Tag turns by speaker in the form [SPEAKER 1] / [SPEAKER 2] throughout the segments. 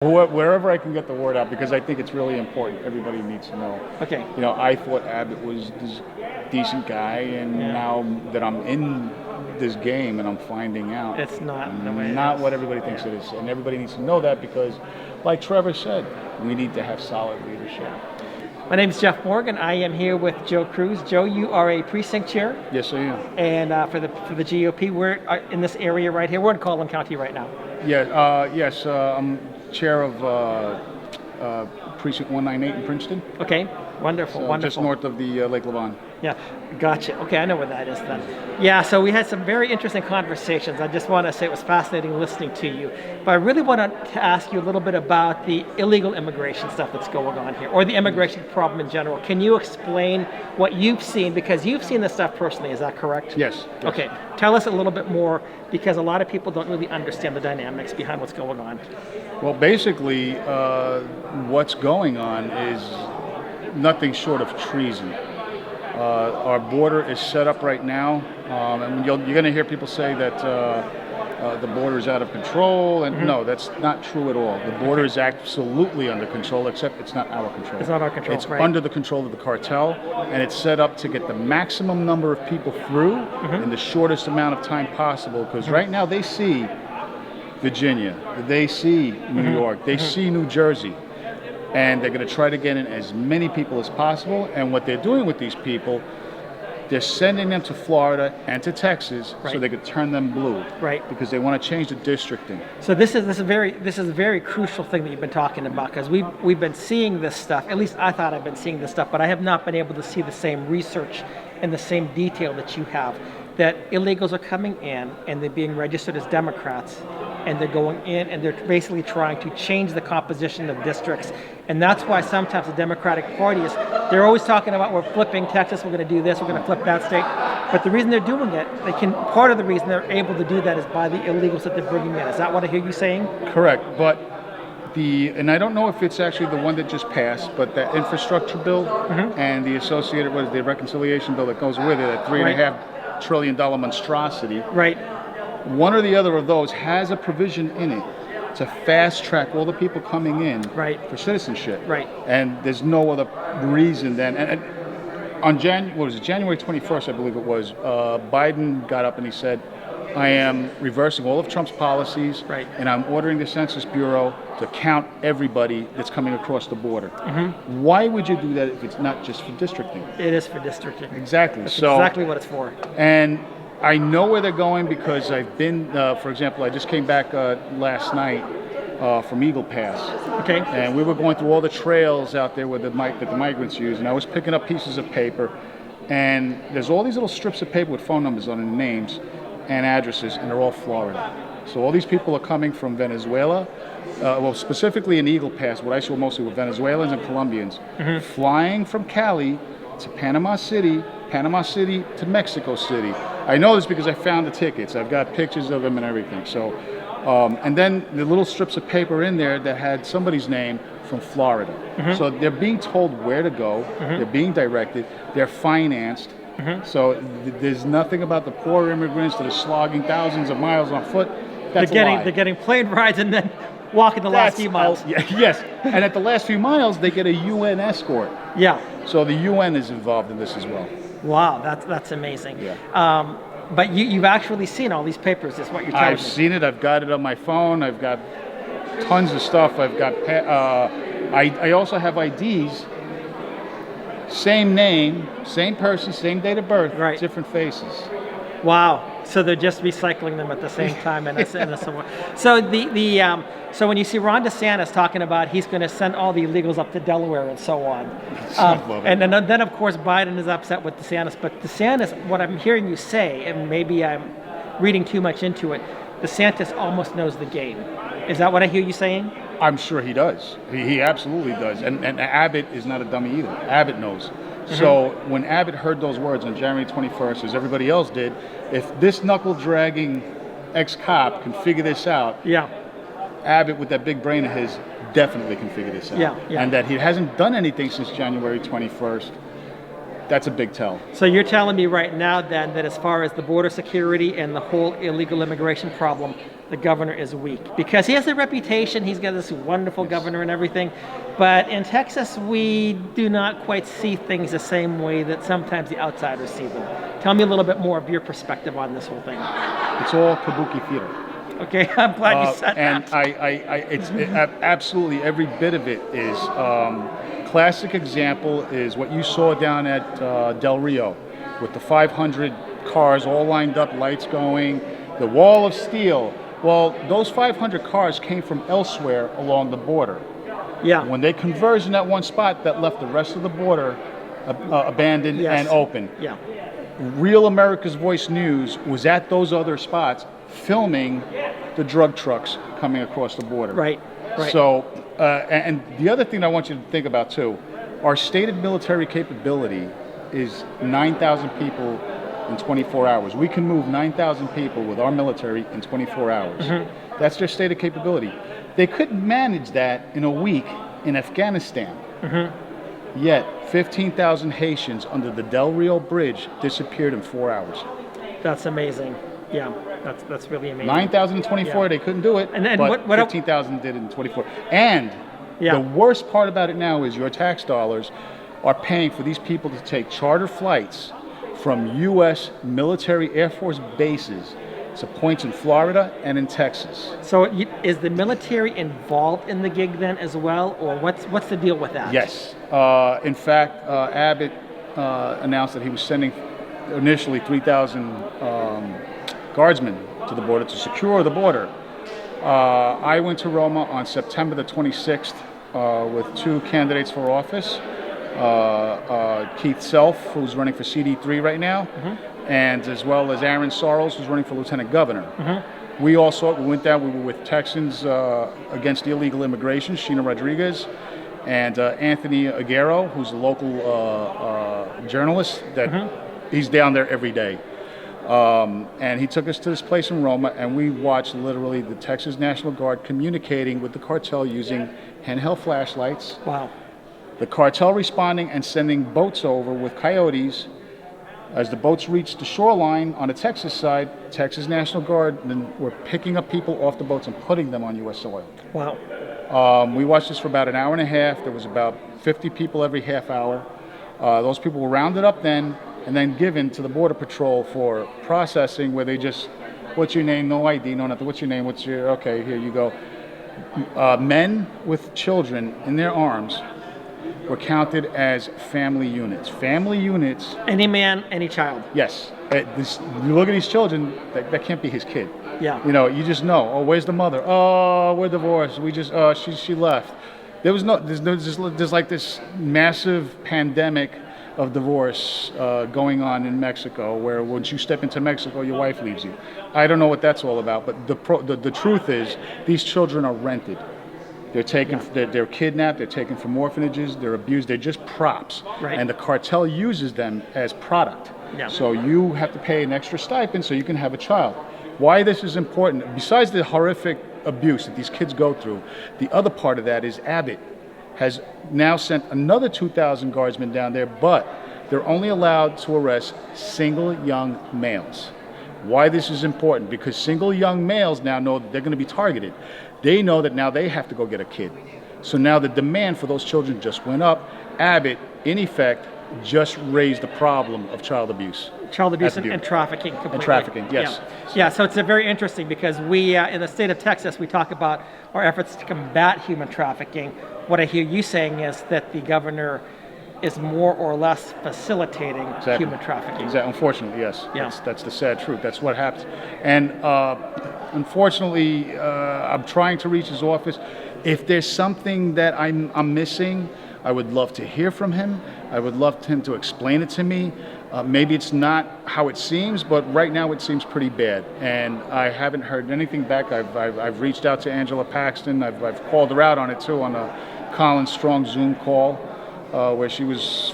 [SPEAKER 1] Wherever I can get the word out, because I think it's really important. Everybody needs to know.
[SPEAKER 2] Okay.
[SPEAKER 1] You know, I thought Abbott was this decent guy, and now that I'm in this game and I'm finding out
[SPEAKER 2] It's not the way
[SPEAKER 1] not what everybody thinks it is. And everybody needs to know that because, like Trevor said, we need to have solid leadership.
[SPEAKER 2] My name is Jeff Morgan. I am here with Joe Cruz. Joe, you are a precinct chair.
[SPEAKER 1] Yes, I am.
[SPEAKER 2] And for the GOP, we're in this area right here. We're in Collin County right now.
[SPEAKER 1] Yeah. Yes. I'm chair of Precinct 198 in Princeton.
[SPEAKER 2] Okay. Wonderful. Wonderful.
[SPEAKER 1] Just north of the Lake Levon.
[SPEAKER 2] Yeah, gotcha. Okay, I know where that is then. Yeah, so we had some very interesting conversations. I just want to say it was fascinating listening to you. But I really want to ask you a little bit about the illegal immigration stuff that's going on here, or the immigration problem in general. Can you explain what you've seen? Because you've seen this stuff personally, is that correct?
[SPEAKER 1] Yes.
[SPEAKER 2] Okay, tell us a little bit more, because a lot of people don't really understand the dynamics behind what's going on.
[SPEAKER 1] Well, basically, what's going on is nothing short of treason. Our border is set up right now, and you're going to hear people say that the border is out of control, and no, that's not true at all. The border is absolutely under control, except it's not our control.
[SPEAKER 2] It's not our control,
[SPEAKER 1] It's
[SPEAKER 2] right.
[SPEAKER 1] under the control of the cartel, and it's set up to get the maximum number of people through in the shortest amount of time possible, because right now they see Virginia, they see New York, they see New Jersey. And they're going to try to get in as many people as possible. And what they're doing with these people, they're sending them to Florida and to Texas so they could turn them blue.
[SPEAKER 2] Right.
[SPEAKER 1] Because they want to change the districting.
[SPEAKER 2] So this is a very crucial thing that you've been talking about, because we've been seeing this stuff. At least I thought I've been seeing this stuff, but I have not been able to see the same research and the same detail that you have. That illegals are coming in and they're being registered as Democrats, and they're going in and they're basically trying to change the composition of districts. And that's why sometimes the Democratic Party they're always talking about, we're flipping Texas, we're going to do this, we're going to flip that state. But the reason they're doing it, part of the reason they're able to do that is by the illegals that they're bringing in. Is that what I hear you saying?
[SPEAKER 1] Correct. But and I don't know if it's actually the one that just passed, but that infrastructure bill and the associated with the reconciliation bill that goes with it, that $3.5 trillion monstrosity.
[SPEAKER 2] Right.
[SPEAKER 1] One or the other of those has a provision in it to fast track all the people coming in for citizenship.
[SPEAKER 2] Right.
[SPEAKER 1] And there's no other reason than, and on January 21st, I believe it was, Biden got up and he said, I am reversing all of Trump's policies, and I'm ordering the Census Bureau to count everybody that's coming across the border. Why would you do that if it's not just for districting?
[SPEAKER 2] It is for districting.
[SPEAKER 1] Exactly.
[SPEAKER 2] That's exactly what it's for.
[SPEAKER 1] And I know where they're going because I've been, for example, I just came back last night from Eagle Pass.
[SPEAKER 2] Okay.
[SPEAKER 1] And we were going through all the trails out there that the migrants use, and I was picking up pieces of paper, and there's all these little strips of paper with phone numbers on and names and addresses, and they're all Florida. So all these people are coming from Venezuela, well, specifically in Eagle Pass, what I saw mostly were Venezuelans and Colombians, flying from Cali to Panama City to Mexico City. I know this because I found the tickets. I've got pictures of them and everything. So, and then the little strips of paper in there that had somebody's name from Florida. So they're being told where to go. They're being directed. They're financed. So there's nothing about the poor immigrants that are slogging thousands of miles on foot. That's a lie.
[SPEAKER 2] They're getting plane rides and then walking the last few miles.
[SPEAKER 1] Yes, and at the last few miles, they get a UN escort.
[SPEAKER 2] Yeah.
[SPEAKER 1] So the UN is involved in this as well.
[SPEAKER 2] Wow, that's amazing.
[SPEAKER 1] Yeah.
[SPEAKER 2] But you've actually seen all these papers, is what you're telling me.
[SPEAKER 1] I've seen it. I've got it on my phone. I've got tons of stuff. I've got. I also have IDs. Same name, same person, same date of birth, different faces.
[SPEAKER 2] Wow. So they're just recycling them at the same time, so when you see Ron DeSantis talking about he's going to send all the illegals up to Delaware and so on, and then of course Biden is upset with DeSantis. But DeSantis, what I'm hearing you say, and maybe I'm reading too much into it, DeSantis almost knows the game. Is that what I hear you saying?
[SPEAKER 1] I'm sure he does. He absolutely does. And Abbott is not a dummy either. Abbott knows. So when Abbott heard those words on January 21st, as everybody else did, if this knuckle-dragging ex-cop can figure this out, Abbott, with that big brain of his, definitely can figure this out. And that he hasn't done anything since January 21st. that's a big tell.
[SPEAKER 2] So you're telling me right now then that as far as the border security and the whole illegal immigration problem, the governor is weak because he has a reputation. He's got this wonderful governor and everything. But in Texas, we do not quite see things the same way that sometimes the outsiders see them. Tell me a little bit more of your perspective on this whole thing.
[SPEAKER 1] It's all Kabuki Theater.
[SPEAKER 2] Okay, I'm glad you said
[SPEAKER 1] and
[SPEAKER 2] that.
[SPEAKER 1] Absolutely every bit of it is. Classic example is what you saw down at Del Rio with the 500 cars all lined up, lights going, the wall of steel. Well, those 500 cars came from elsewhere along the border.
[SPEAKER 2] Yeah.
[SPEAKER 1] When they converged in that one spot, that left the rest of the border abandoned and open.
[SPEAKER 2] Yeah.
[SPEAKER 1] Real America's Voice News was at those other spots filming the drug trucks coming across the border.
[SPEAKER 2] Right.
[SPEAKER 1] So, and the other thing I want you to think about too, our stated military capability is 9,000 people in 24 hours. We can move 9,000 people with our military in 24 hours. Mm-hmm. That's their stated capability. They couldn't manage that in a week in Afghanistan. Mm-hmm. Yet, 15,000 Haitians under the Del Rio Bridge disappeared in 4 hours.
[SPEAKER 2] That's amazing. Yeah, that's really amazing.
[SPEAKER 1] 9,000 in 24, they couldn't do it,
[SPEAKER 2] and
[SPEAKER 1] but 15,000 did it in 24. And the worst part about it now is your tax dollars are paying for these people to take charter flights from U.S. military Air Force bases to points in Florida and in Texas.
[SPEAKER 2] So is the military involved in the gig then as well, or what's the deal with that?
[SPEAKER 1] Yes. In fact, Abbott announced that he was sending initially 3,000 guardsmen to the border to secure the border. I went to Roma on September the 26th with two candidates for office. Keith Self, who's running for CD3 right now, and as well as Aaron Sorrells, who's running for lieutenant governor. We went down, we were with Texans against illegal immigration, Sheena Rodriguez, and Anthony Aguero, who's a local journalist that he's down there every day. And he took us to this place in Roma, and we watched literally the Texas National Guard communicating with the cartel using handheld flashlights.
[SPEAKER 2] Wow.
[SPEAKER 1] The cartel responding and sending boats over with coyotes. As the boats reached the shoreline on the Texas side, Texas National Guard then were picking up people off the boats and putting them on U.S. soil.
[SPEAKER 2] Wow.
[SPEAKER 1] We watched this for about an hour and a half. There was about 50 people every half hour. Those people were rounded up then and then given to the Border Patrol for processing, where they just, what's your name? No ID, no nothing. What's your name? Okay, here you go. Men with children in their arms were counted as family units. Family units.
[SPEAKER 2] Any man, any child.
[SPEAKER 1] Yes. You look at these children, that can't be his kid.
[SPEAKER 2] Yeah.
[SPEAKER 1] You know, you just know. Oh, where's the mother? Oh, we're divorced. We just, she left. There's like this massive pandemic of divorce going on in Mexico, where once you step into Mexico, your wife leaves you. I don't know what that's all about, but the truth is, these children are rented. They're taken, they're kidnapped, they're taken from orphanages, they're abused, they're just props.
[SPEAKER 2] Right.
[SPEAKER 1] And the cartel uses them as product.
[SPEAKER 2] Yeah.
[SPEAKER 1] So you have to pay an extra stipend so you can have a child. Why this is important, besides the horrific abuse that these kids go through, the other part of that is Abbott has now sent another 2,000 guardsmen down there, but they're only allowed to arrest single young males. Why this is important? Because single young males now know that they're going to be targeted. They know that now they have to go get a kid. So now the demand for those children just went up. Abbott, in effect, just raised the problem of child abuse.
[SPEAKER 2] Child abuse and trafficking completely.
[SPEAKER 1] And trafficking, yes.
[SPEAKER 2] Yeah, so it's very interesting because we, in the state of Texas, we talk about our efforts to combat human trafficking. What I hear you saying is that the governor is more or less facilitating human trafficking.
[SPEAKER 1] Exactly. Unfortunately, yes.
[SPEAKER 2] Yeah.
[SPEAKER 1] That's the sad truth. That's what happens. And unfortunately, I'm trying to reach his office. If there's something that I'm missing, I would love to hear from him. I would love him to explain it to me. Maybe it's not how it seems, but right now it seems pretty bad. And I haven't heard anything back. I've reached out to Angela Paxton. I've called her out on it too, on a Colin Strong Zoom call, where she was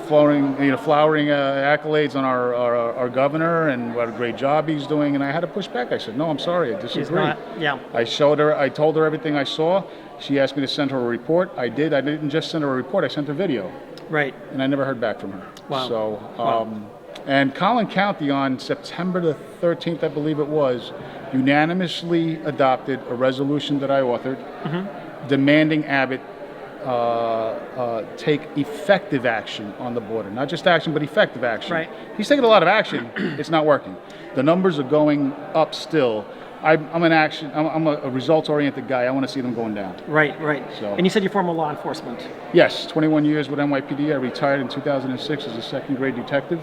[SPEAKER 1] flowering accolades on our governor and what a great job he's doing. And I had to push back. I said, no, I'm sorry, I disagree.
[SPEAKER 2] She's not, yeah.
[SPEAKER 1] I told her everything I saw. She asked me to send her a report. I did. I didn't just send her a report, I sent a video.
[SPEAKER 2] Right.
[SPEAKER 1] and I never heard back from her.
[SPEAKER 2] Wow.
[SPEAKER 1] So,
[SPEAKER 2] Wow.
[SPEAKER 1] and Collin County on September the 13th, I believe it was, unanimously adopted a resolution that I authored demanding Abbott take effective action on the border. Not just action, but effective action.
[SPEAKER 2] Right.
[SPEAKER 1] He's taking a lot of action. It's not working. The numbers are going up still. I'm a results-oriented guy. I want to see them going down.
[SPEAKER 2] Right, right.
[SPEAKER 1] So-
[SPEAKER 2] And you said you're former law enforcement.
[SPEAKER 1] Yes, 21 years with NYPD. I retired in 2006 as a second-grade detective.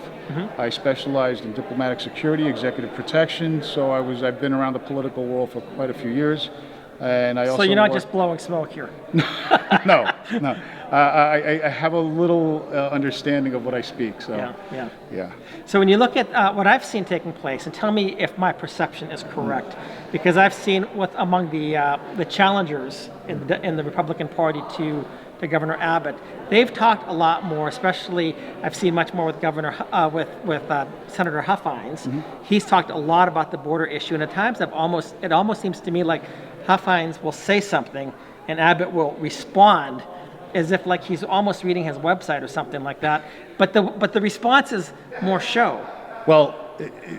[SPEAKER 1] I specialized in diplomatic security, executive protection. So I've been around the political world for quite a few years. And I also
[SPEAKER 2] So you're not
[SPEAKER 1] work-
[SPEAKER 2] just blowing smoke here.
[SPEAKER 1] no. I have a little understanding of what I speak. So
[SPEAKER 2] Yeah. So when you look at what I've seen taking place, and tell me if my perception is correct, because I've seen among the challengers in the Republican Party to Governor Abbott, they've talked a lot more. Especially, I've seen much more with Senator Huffines. He's talked a lot about the border issue, and at times it almost seems to me like Huffines will say something, and Abbott will respond as if like he's almost reading his website or something like that. But the response is more show.
[SPEAKER 1] Well,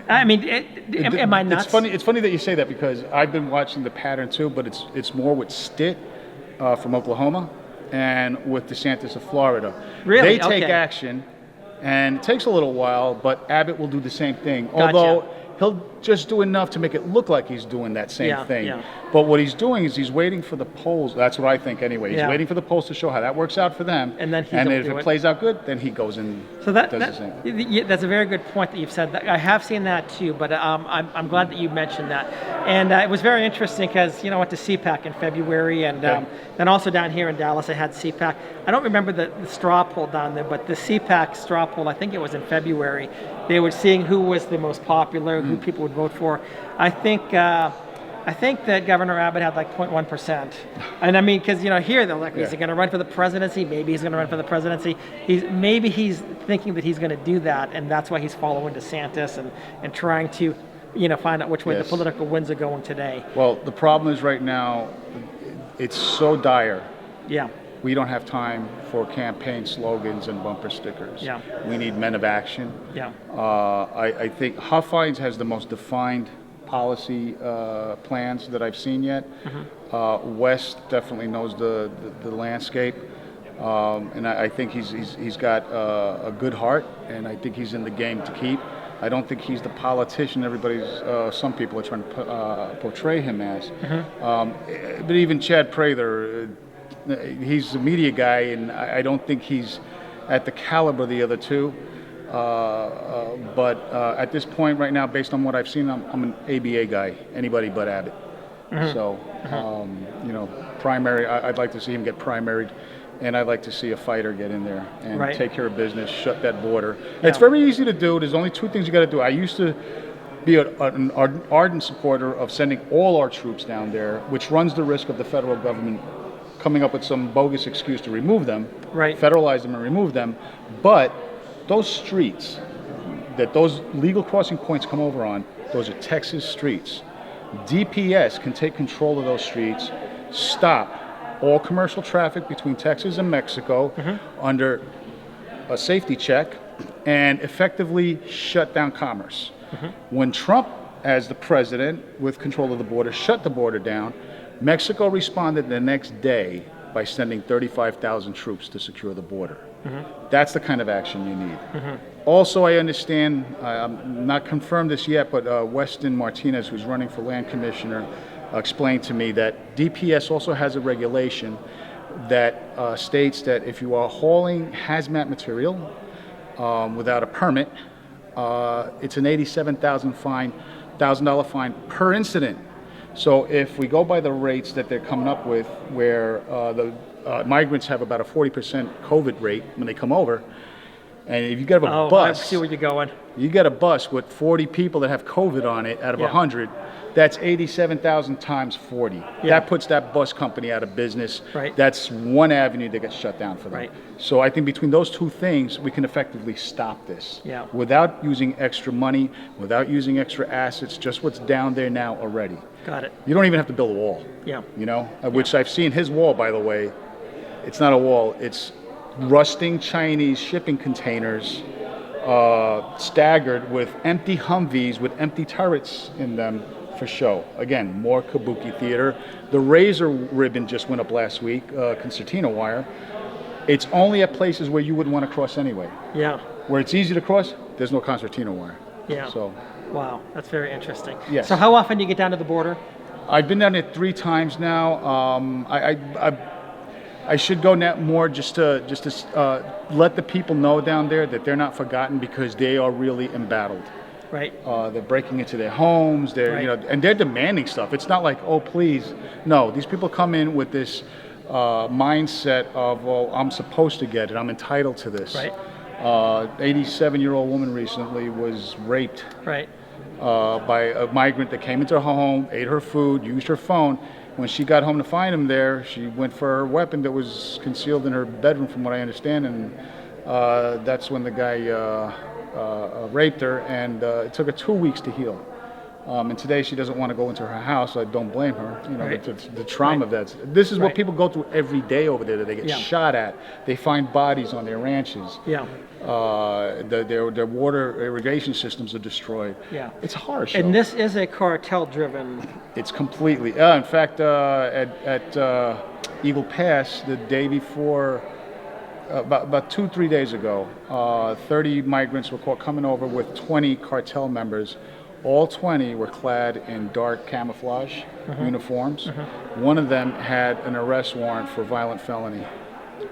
[SPEAKER 2] I mean, am I nuts?
[SPEAKER 1] It's funny that you say that because I've been watching the pattern too, but it's more with Stitt from Oklahoma and with DeSantis of Florida.
[SPEAKER 2] Really?
[SPEAKER 1] They take
[SPEAKER 2] Okay.
[SPEAKER 1] action, and it takes a little while, but Abbott will do the same thing.
[SPEAKER 2] Gotcha.
[SPEAKER 1] Although he'll just do enough to make it look like he's doing that same thing.
[SPEAKER 2] Yeah.
[SPEAKER 1] But what he's doing is he's waiting for the polls. That's what I think anyway. He's
[SPEAKER 2] Yeah.
[SPEAKER 1] waiting for the polls to show how that works out for them.
[SPEAKER 2] And then
[SPEAKER 1] if it plays out good, then he goes and
[SPEAKER 2] So
[SPEAKER 1] does the same.
[SPEAKER 2] that's a very good point that you've said. That I have seen that too, but I'm glad that you mentioned that. And it was very interesting because I went to CPAC in February, and then also down here in Dallas I had CPAC. I don't remember the straw poll down there, but the CPAC straw poll, I think it was in February. They were seeing who was the most popular, who people would vote for. I think that Governor Abbott had like 0.1%. And I mean, because here they're like, is he going to run for the presidency? Maybe he's going to run for the presidency. Maybe he's thinking that he's going to do that, and that's why he's following DeSantis and trying to, find out which way the political winds are going today.
[SPEAKER 1] Well, the problem is right now, it's so dire.
[SPEAKER 2] Yeah.
[SPEAKER 1] We don't have time for campaign slogans and bumper stickers.
[SPEAKER 2] Yeah.
[SPEAKER 1] We need men of action.
[SPEAKER 2] Yeah.
[SPEAKER 1] I think Huffines has the most defined policy plans that I've seen yet. West definitely knows the landscape, and I think he's got a good heart, and I think he's in the game to keep. I don't think he's the politician some people are trying to portray him as. But even Chad Prather, he's a media guy, and I don't think he's at the caliber of the other two. But at this point right now, based on what I've seen, I'm an ABA guy, anybody but Abbott. So, primary, I'd like to see him get primaried, and I'd like to see a fighter get in there and take care of business, shut that border. Yeah. It's very easy to do. There's only two things you got to do. I used to be an ardent supporter of sending all our troops down there, which runs the risk of the federal government coming up with some bogus excuse to remove them, federalize them and remove them. But those streets that those legal crossing points come over on, those are Texas streets. DPS can take control of those streets, stop all commercial traffic between Texas and Mexico under a safety check, and effectively shut down commerce. When Trump, as the president with control of the border, shut the border down, Mexico responded the next day by sending 35,000 troops to secure the border. That's the kind of action you need. Also, I understand, I'm not confirmed this yet, but Weston Martinez, who's running for land commissioner, explained to me that DPS also has a regulation that states that if you are hauling hazmat material without a permit, it's an $87,000 fine per incident. So if we go by the rates that they're coming up with, where the migrants have about a 40% COVID rate when they come over, and if you get a bus,
[SPEAKER 2] I see where you're going.
[SPEAKER 1] You get a bus with 40 people that have COVID on it out of 100, that's 87,000 times 40. Yeah. That puts that bus company out of business. That's one avenue that gets shut down for them. So I think between those two things, we can effectively stop this without using extra money, without using extra assets, just what's down there now already.
[SPEAKER 2] Got it.
[SPEAKER 1] You don't even have to build a wall. Which I've seen his wall, by the way. It's not a wall. It's rusting Chinese shipping containers staggered with empty Humvees with empty turrets in them for show. Again, more Kabuki Theater. The razor ribbon just went up last week, concertina wire. It's only at places where you wouldn't want to cross anyway.
[SPEAKER 2] Yeah.
[SPEAKER 1] Where it's easy to cross, there's no concertina wire.
[SPEAKER 2] Yeah.
[SPEAKER 1] So.
[SPEAKER 2] Wow, that's very interesting.
[SPEAKER 1] Yes.
[SPEAKER 2] So how often do you get down to the border?
[SPEAKER 1] I've been down there 3 times now. I should go now more just to let the people know down there that they're not forgotten, because they are really embattled.
[SPEAKER 2] Right.
[SPEAKER 1] They're breaking into their homes. They're and they're demanding stuff. It's not like, oh please, no. These people come in with this mindset of, well, I'm supposed to get it. I'm entitled to this.
[SPEAKER 2] Right.
[SPEAKER 1] 87-year-old woman recently was raped.
[SPEAKER 2] Right.
[SPEAKER 1] By a migrant that came into her home, ate her food, used her phone. When she got home to find him there, she went for her weapon that was concealed in her bedroom, from what I understand, and that's when the guy raped her, and it took her 2 weeks to heal. And today she doesn't want to go into her house. I don't blame her.
[SPEAKER 2] Right.
[SPEAKER 1] The trauma of that. This is what people go through every day over there. That they get shot at. They find bodies on their ranches.
[SPEAKER 2] Yeah.
[SPEAKER 1] Their water irrigation systems are destroyed.
[SPEAKER 2] Yeah.
[SPEAKER 1] It's harsh.
[SPEAKER 2] And this is a cartel-driven.
[SPEAKER 1] It's completely. In fact, at Eagle Pass, the day before, about 2-3 days ago, 30 migrants were caught coming over with 20 cartel members. All 20 were clad in dark camouflage uniforms. One of them had an arrest warrant for violent felony.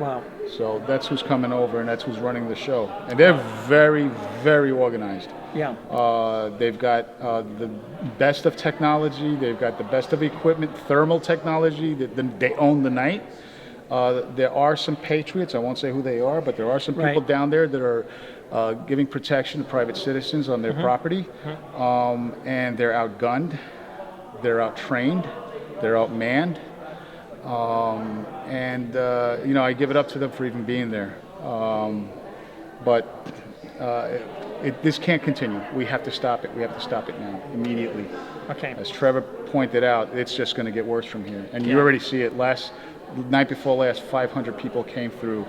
[SPEAKER 2] Wow.
[SPEAKER 1] So that's who's coming over, and that's who's running the show. And they're very, very organized.
[SPEAKER 2] Yeah.
[SPEAKER 1] They've got the best of technology. They've got the best of equipment, thermal technology. They own the night. There are some patriots. I won't say who they are, but there are some people down there that are giving protection to private citizens on their property. And they're outgunned. They're out-trained. They're outmanned. I give it up to them for even being there. This can't continue. We have to stop it. We have to stop it now, immediately.
[SPEAKER 2] Okay.
[SPEAKER 1] As Trevor pointed out, it's just going to get worse from here. And you already see it. Night before last, 500 people came through.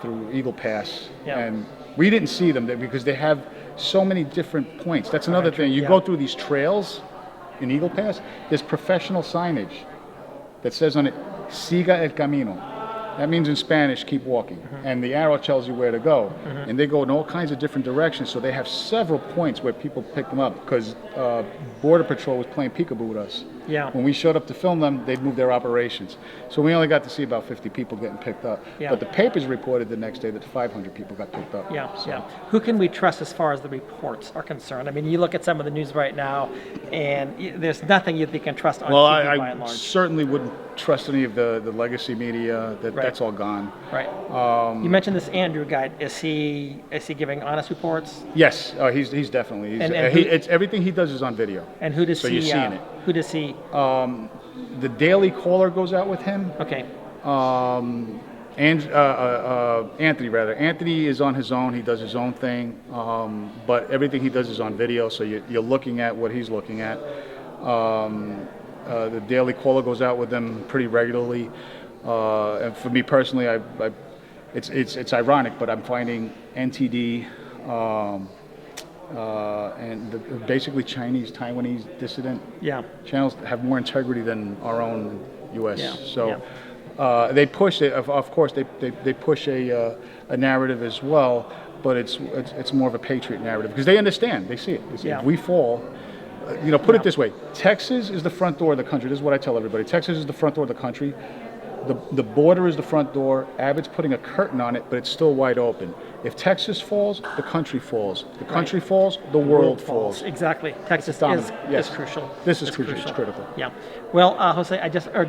[SPEAKER 1] Through Eagle Pass, and we didn't see them because they have so many different points. That's another thing. You go through these trails in Eagle Pass. There's professional signage that says on it, "Siga el camino." That means in Spanish, keep walking. And the arrow tells you where to go. And they go in all kinds of different directions. So they have several points where people pick them up, because Border Patrol was playing peekaboo with us.
[SPEAKER 2] Yeah.
[SPEAKER 1] When we showed up to film them, they'd moved their operations. So we only got to see about 50 people getting picked up.
[SPEAKER 2] Yeah.
[SPEAKER 1] But the papers reported the next day that 500 people got picked up.
[SPEAKER 2] Who can we trust as far as the reports are concerned? I mean, you look at some of the news right now, and there's nothing you can trust on TV by and large.
[SPEAKER 1] I certainly wouldn't trust any of the legacy media. That's all gone.
[SPEAKER 2] Right. You mentioned this Andrew guy. Is he giving honest reports?
[SPEAKER 1] Yes. He's definitely. It's everything he does is on video.
[SPEAKER 2] And who does
[SPEAKER 1] so you're seeing it.
[SPEAKER 2] Who does he?
[SPEAKER 1] The Daily Caller goes out with him.
[SPEAKER 2] Okay.
[SPEAKER 1] Anthony rather. Anthony is on his own. He does his own thing. But everything he does is on video, so you're looking at what he's looking at. The Daily Caller goes out with them pretty regularly. And for me personally, it's ironic, but I'm finding NTD and basically Chinese, Taiwanese dissident channels have more integrity than our own U.S. They push it. Of course, they push a narrative as well, but it's more of a patriot narrative because they understand. They see it. They see if we fall. Put it this way: Texas is the front door of the country. This is what I tell everybody. Texas is the front door of the country. The border is the front door. Abbott's putting a curtain on it, but it's still wide open. If Texas falls, the country falls. The country falls, the world falls.
[SPEAKER 2] Exactly. Texas is crucial.
[SPEAKER 1] This is crucial. It's critical.
[SPEAKER 2] Yeah. Well, Jose,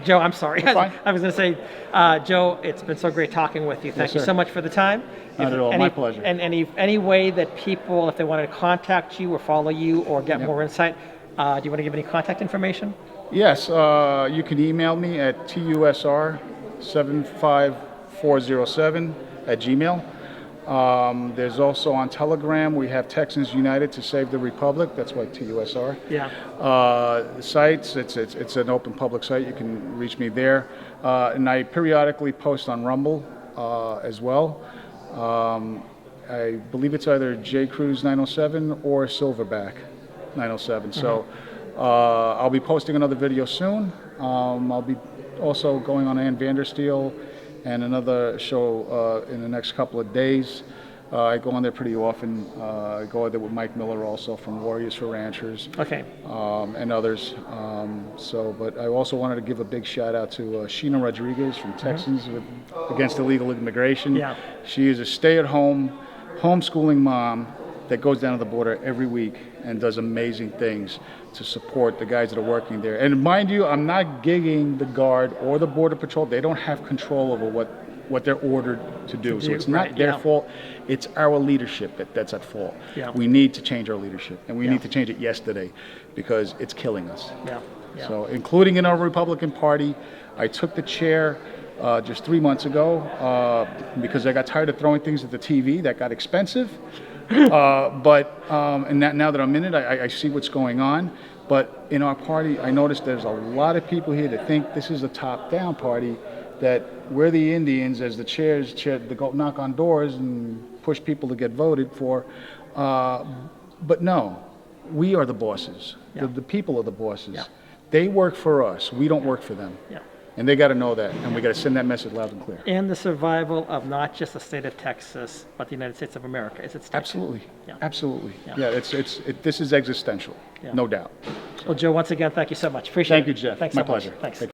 [SPEAKER 2] Joe, I'm sorry. I was going to say, Joe, it's been so great talking with you. Thank you so much for the time.
[SPEAKER 1] Not at all. My pleasure.
[SPEAKER 2] And any way that people, if they wanted to contact you or follow you or get more insight, do you want to give any contact information?
[SPEAKER 1] Yes, you can email me at TUSR75407 @gmail. There's also on Telegram, we have Texans United to Save the Republic. That's what TUSR.
[SPEAKER 2] Yeah.
[SPEAKER 1] Sites, it's an open public site. You can reach me there. And I periodically post on Rumble as well. I believe it's either J Cruz 907 or Silverback 907. So I'll be posting another video soon. I'll be also going on Ann Vandersteel and another show in the next couple of days. I go on there pretty often. I go there with Mike Miller also from Warriors for Ranchers.
[SPEAKER 2] Okay.
[SPEAKER 1] And others. But I also wanted to give a big shout out to Sheena Rodriguez from Texans against illegal immigration.
[SPEAKER 2] Yeah.
[SPEAKER 1] She is a stay-at-home homeschooling mom that goes down to the border every week and does amazing things to support the guys that are working there. And mind you, I'm not gigging the Guard or the Border Patrol. They don't have control over what they're ordered to do. So it's not their fault. It's our leadership that's at fault.
[SPEAKER 2] Yeah.
[SPEAKER 1] We need to change our leadership, and we need to change it yesterday because it's killing us.
[SPEAKER 2] Yeah. Yeah.
[SPEAKER 1] So including in our Republican Party, I took the chair just 3 months ago because I got tired of throwing things at the TV. That got expensive. And now that I'm in it, I see what's going on. But in our party, I noticed there's a lot of people here that think this is a top-down party, that we're the Indians as the chairs to go knock on doors and push people to get voted for. But no, we are the bosses.
[SPEAKER 2] Yeah.
[SPEAKER 1] The people are the bosses.
[SPEAKER 2] Yeah.
[SPEAKER 1] They work for us. We don't work for them.
[SPEAKER 2] Yeah.
[SPEAKER 1] And they got to know that, and we got to send that message loud and clear.
[SPEAKER 2] And the survival of not just the state of Texas, but the United States of America is at stake.
[SPEAKER 1] Absolutely.
[SPEAKER 2] Yeah.
[SPEAKER 1] Absolutely.
[SPEAKER 2] Yeah.
[SPEAKER 1] Yeah. This is existential.
[SPEAKER 2] Yeah.
[SPEAKER 1] No doubt.
[SPEAKER 2] Well, Joe, once again, thank you so much. Appreciate it.
[SPEAKER 1] Thank you, Jeff.
[SPEAKER 2] Thanks
[SPEAKER 1] My
[SPEAKER 2] so much.
[SPEAKER 1] pleasure.
[SPEAKER 2] Thanks.
[SPEAKER 1] Take care.